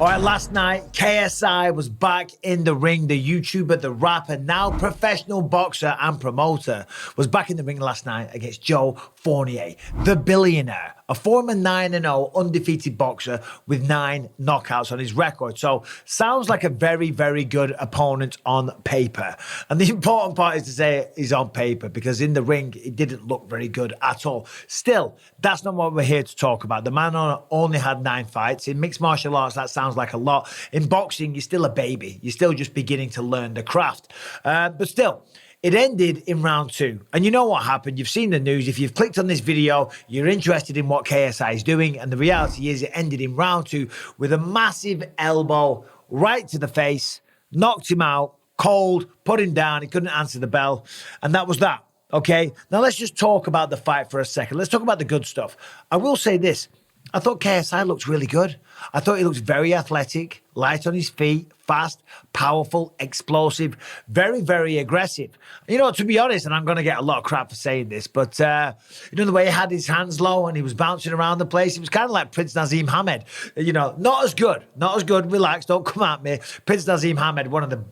All right, last night, KSI was back in the ring. The YouTuber, the rapper, now professional boxer and promoter, was back in the ring last night against Joe Fournier, the billionaire, a former 9-0 undefeated boxer with 9 knockouts on his record. So, sounds like a very, very good opponent on paper. And the important part is to say he's on paper, because in the ring, it didn't look very good at all. Still, that's not what we're here to talk about. The man only had 9 fights. In mixed martial arts, that sounds like a lot. In boxing, you're still a baby. You're still just beginning to learn the craft. But still, it ended in round 2. And you know what happened. You've seen the news. If you've clicked on this video, you're interested in what KSI is doing. And the reality is it ended in round 2 with a massive elbow right to the face, knocked him out, cold, put him down. He couldn't answer the bell. And that was that. Okay? Now let's just talk about the fight for a second. Let's talk about the good stuff. I will say this. I thought KSI looked really good. I thought he looked very athletic, light on his feet, fast, powerful, explosive, very, very aggressive. You know, to be honest, and I'm going to get a lot of crap for saying this, but, you know, the way he had his hands low and he was bouncing around the place, it was kind of like Prince Naseem Hamed. You know, not as good, relax, don't come at me. Prince Naseem Hamed, one of the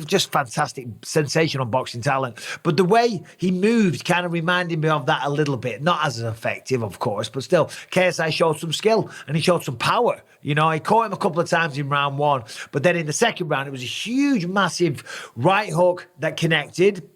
just fantastic, sensational boxing talent. But the way he moved kind of reminded me of that a little bit. Not as effective, of course, but still, KSI showed some skill and he showed some power. You know, he caught him a couple of times in round 1, but then in the second round, it was a huge, massive right hook that connected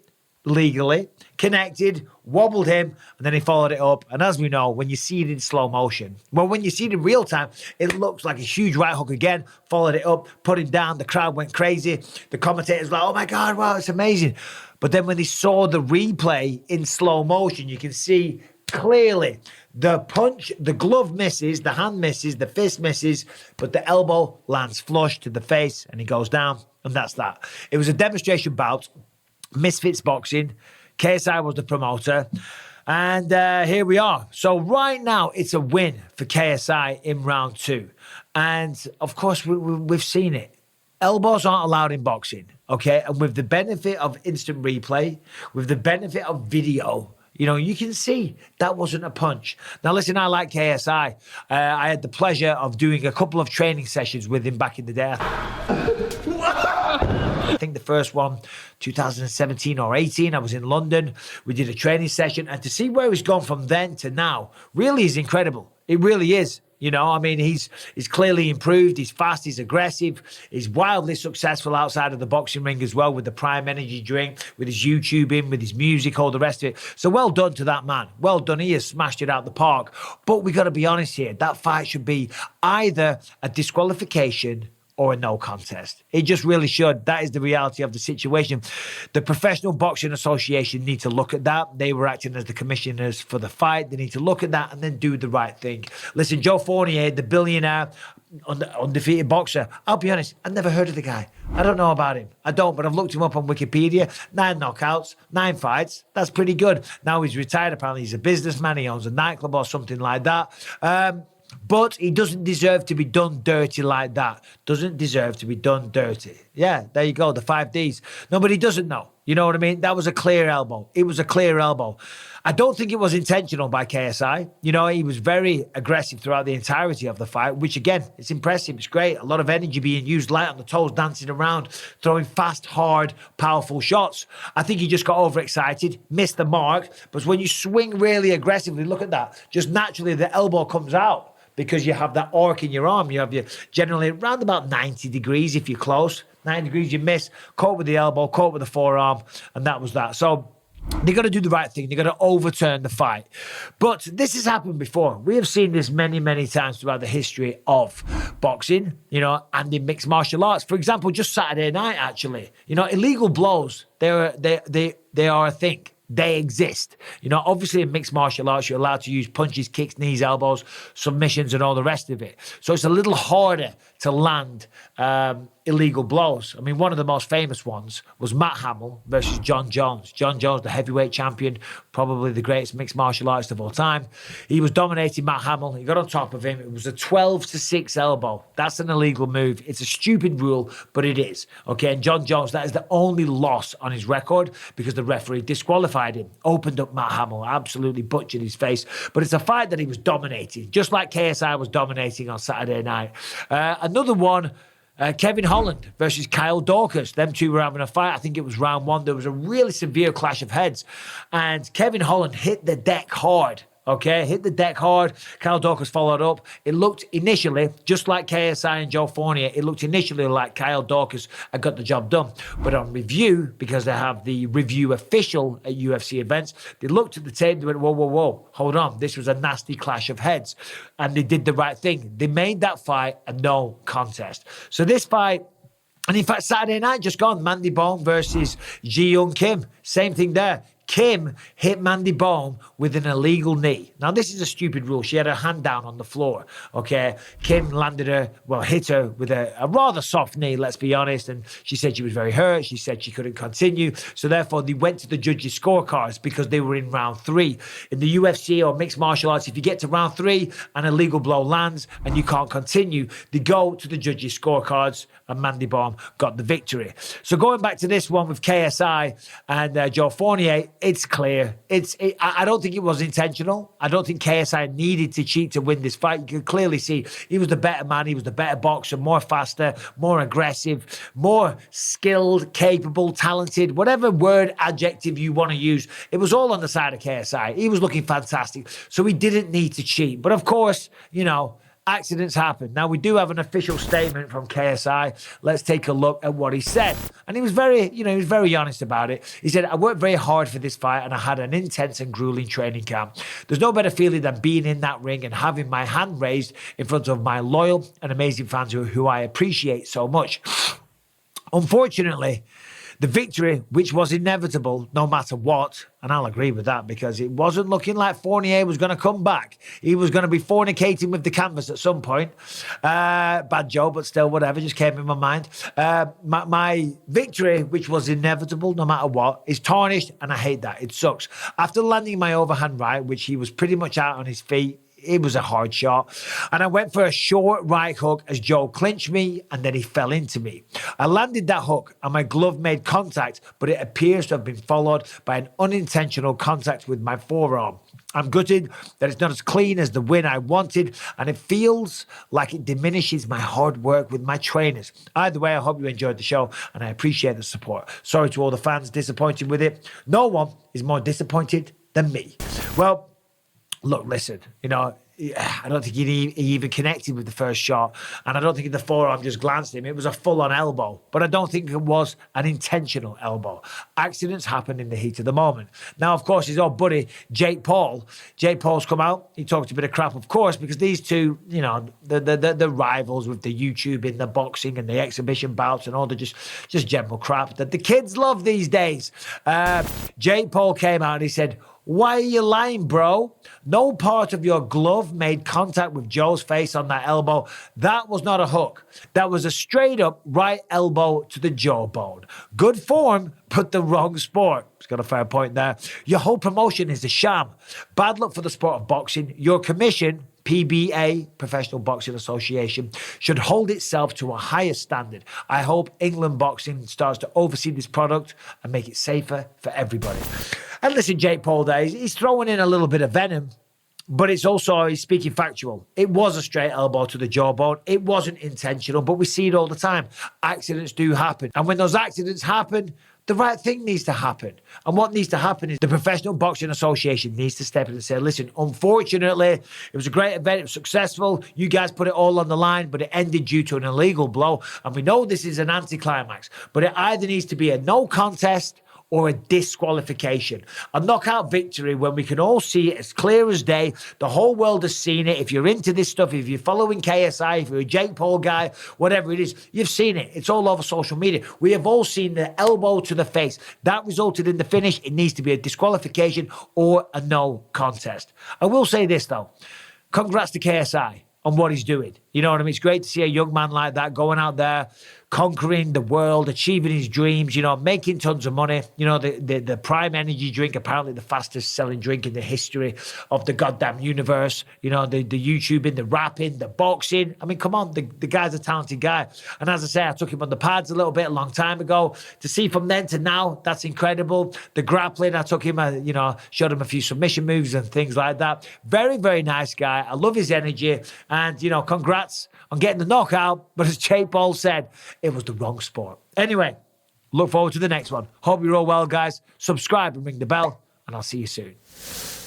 legally, connected, wobbled him, and then he followed it up. And as we know, when you see it in slow motion, well, when you see it in real time, it looks like a huge right hook again, followed it up, put him down, the crowd went crazy. The commentators were like, oh my God, wow, it's amazing. But then when they saw the replay in slow motion, you can see clearly the punch, the glove misses, the hand misses, the fist misses, but the elbow lands flush to the face and he goes down, and that's that. It was a demonstration bout. Misfits Boxing. KSI was the promoter. And here we are. So right now, it's a win for KSI in round 2. And of course, we've seen it. Elbows aren't allowed in boxing, okay? And with the benefit of instant replay, with the benefit of video, you know, you can see that wasn't a punch. Now, listen, I like KSI. I had the pleasure of doing a couple of training sessions with him back in the day. I think the first one, 2017 or 18, I was in London. We did a training session, and to see where he's gone from then to now really is incredible. It really is. You know, I mean, he's clearly improved. He's fast, he's aggressive. He's wildly successful outside of the boxing ring as well, with the Prime Energy drink, with his YouTubing, with his music, all the rest of it. So well done to that man. Well done. He has smashed it out the park. But we got to be honest here. That fight should be either a disqualification or a no contest. It just really should. That is the reality of the situation. The Professional Boxing Association need to look at that. They were acting as the commissioners for the fight. They need to look at that and then do the right thing. Listen, Joe Fournier, the billionaire, undefeated boxer. I'll be honest, I've never heard of the guy. I don't know about him. I don't, but I've looked him up on Wikipedia. 9 knockouts, 9 fights. That's pretty good. Now he's retired. Apparently he's a businessman. He owns a nightclub or something like that. But he doesn't deserve to be done dirty like that. Doesn't deserve to be done dirty. Yeah, there you go, the 5 Ds. No, but he doesn't know. You know what I mean? That was a clear elbow. It was a clear elbow. I don't think it was intentional by KSI. You know, he was very aggressive throughout the entirety of the fight, which, again, it's impressive. It's great. A lot of energy being used, light on the toes, dancing around, throwing fast, hard, powerful shots. I think he just got overexcited, missed the mark. But when you swing really aggressively, look at that. Just naturally, the elbow comes out, because you have that arc in your arm. You have your generally around about 90 degrees if you're close. 90 degrees you miss, caught with the elbow, caught with the forearm, and that was that. So they got to do the right thing. They got to overturn the fight. But this has happened before. We have seen this many, many times throughout the history of boxing, you know, and in mixed martial arts. For example, just Saturday night, actually, you know, illegal blows, they are a thing. They exist. You know, obviously in mixed martial arts, you're allowed to use punches, kicks, knees, elbows, submissions, and all the rest of it. So it's a little harder to land illegal blows. I mean, one of the most famous ones was Matt Hamill versus John Jones. John Jones, the heavyweight champion, probably the greatest mixed martial artist of all time. He was dominating Matt Hamill. He got on top of him. It was a 12-6 elbow. That's an illegal move. It's a stupid rule, but it is. Okay, and John Jones, that is the only loss on his record because the referee disqualified him, opened up Matt Hamill, absolutely butchered his face. But it's a fight that he was dominating, just like KSI was dominating on Saturday night. Another one, Kevin Holland versus Kyle Dawkins. Them two were having a fight. I think it was round one. There was a really severe clash of heads. And Kevin Holland hit the deck hard. Okay, hit the deck hard. Kyle Dawkins followed up. It looked initially, just like KSI and Joe Fournier, it looked initially like Kyle Dawkins had got the job done. But on review, because they have the review official at UFC events, they looked at the tape and they went, whoa, whoa, whoa, hold on. This was a nasty clash of heads. And they did the right thing. They made that fight a no contest. So this fight, and in fact, Saturday night just gone, Mandy Bone versus Ji Young Kim. Same thing there. Kim hit Mandy Bone with an illegal knee. Now, this is a stupid rule. She had her hand down on the floor, okay? Kim hit her with a rather soft knee, let's be honest, and she said she was very hurt. She said she couldn't continue. So, therefore, they went to the judges' scorecards because they were in round 3. In the UFC or mixed martial arts, if you get to round 3 and a legal blow lands and you can't continue, they go to the judges' scorecards, and Mandy Bone got the victory. So, going back to this one with KSI and Joe Fournier, it's clear. I don't think it was intentional. I don't think KSI needed to cheat to win this fight. You can clearly see he was the better man. He was the better boxer, more faster, more aggressive, more skilled, capable, talented, whatever word, adjective you want to use. It was all on the side of KSI. He was looking fantastic. So he didn't need to cheat. But of course, accidents happen. Now, we do have an official statement from KSI. Let's take a look at what he said. And he was very honest about it. He said, I worked very hard for this fight and I had an intense and grueling training camp. There's no better feeling than being in that ring and having my hand raised in front of my loyal and amazing fans who I appreciate so much. Unfortunately, the victory, which was inevitable no matter what, and I'll agree with that because it wasn't looking like Fournier was going to come back. He was going to be fornicating with the canvas at some point. Bad joke, but still, whatever, just came in my mind. My victory, which was inevitable no matter what, is tarnished, and I hate that. It sucks. After landing my overhand right, which he was pretty much out on his feet, it was a hard shot. And I went for a short right hook as Joe clinched me and then he fell into me. I landed that hook and my glove made contact, but it appears to have been followed by an unintentional contact with my forearm. I'm gutted that it's not as clean as the win I wanted, and it feels like it diminishes my hard work with my trainers. Either way, I hope you enjoyed the show, and I appreciate the support. Sorry to all the fans disappointed with it. No one is more disappointed than me. Well, look, listen, I don't think he even connected with the first shot, and I don't think the forearm just glanced him. It was a full-on elbow, but I don't think it was an intentional elbow. Accidents happen in the heat of the moment. Now, of course, his old buddy, Jake Paul's come out. He talked a bit of crap, of course, because these two, the rivals with the YouTube in the boxing and the exhibition bouts and all the just general crap that the kids love these days. Jake Paul came out and he said, "Why are you lying, bro? No part of your glove made contact with Joe's face on that elbow. That was not a hook. That was a straight up right elbow to the jawbone. Good form, but the wrong sport." He's got a fair point there. "Your whole promotion is a sham. Bad luck for the sport of boxing. Your commission, PBA, Professional Boxing Association, should hold itself to a higher standard. I hope England Boxing starts to oversee this product and make it safer for everybody." And listen, Jake Paul there, he's throwing in a little bit of venom, but he's speaking factual. It was a straight elbow to the jawbone. It wasn't intentional, but we see it all the time. Accidents do happen. And when those accidents happen, the right thing needs to happen. And what needs to happen is the Professional Boxing Association needs to step in and say, listen, unfortunately, it was a great event. It was successful. You guys put it all on the line, but it ended due to an illegal blow. And we know this is an anticlimax, but it either needs to be a no contest or a disqualification. A knockout victory when we can all see it as clear as day. The whole world has seen it. If you're into this stuff, if you're following KSI, if you're a Jake Paul guy, whatever it is, you've seen it. It's all over social media. We have all seen the elbow to the face. That resulted in the finish. It needs to be a disqualification or a no contest. I will say this, though. Congrats to KSI on what he's doing. You know what I mean? It's great to see a young man like that going out there, conquering the world, achieving his dreams, you know, making tons of money. You know, the Prime Energy drink, apparently the fastest selling drink in the history of the goddamn universe. You know, the YouTubing, the rapping, the boxing. I mean, come on, the guy's a talented guy. And as I say, I took him on the pads a little bit, a long time ago. To see from then to now, that's incredible. The grappling, I took him, you know, showed him a few submission moves and things like that. Very, very nice guy. I love his energy. And, you know, congrats on getting the knockout. But as Jake Paul said, it was the wrong sport. Anyway, look forward to the next one. Hope you're all well, guys. Subscribe and ring the bell, and I'll see you soon.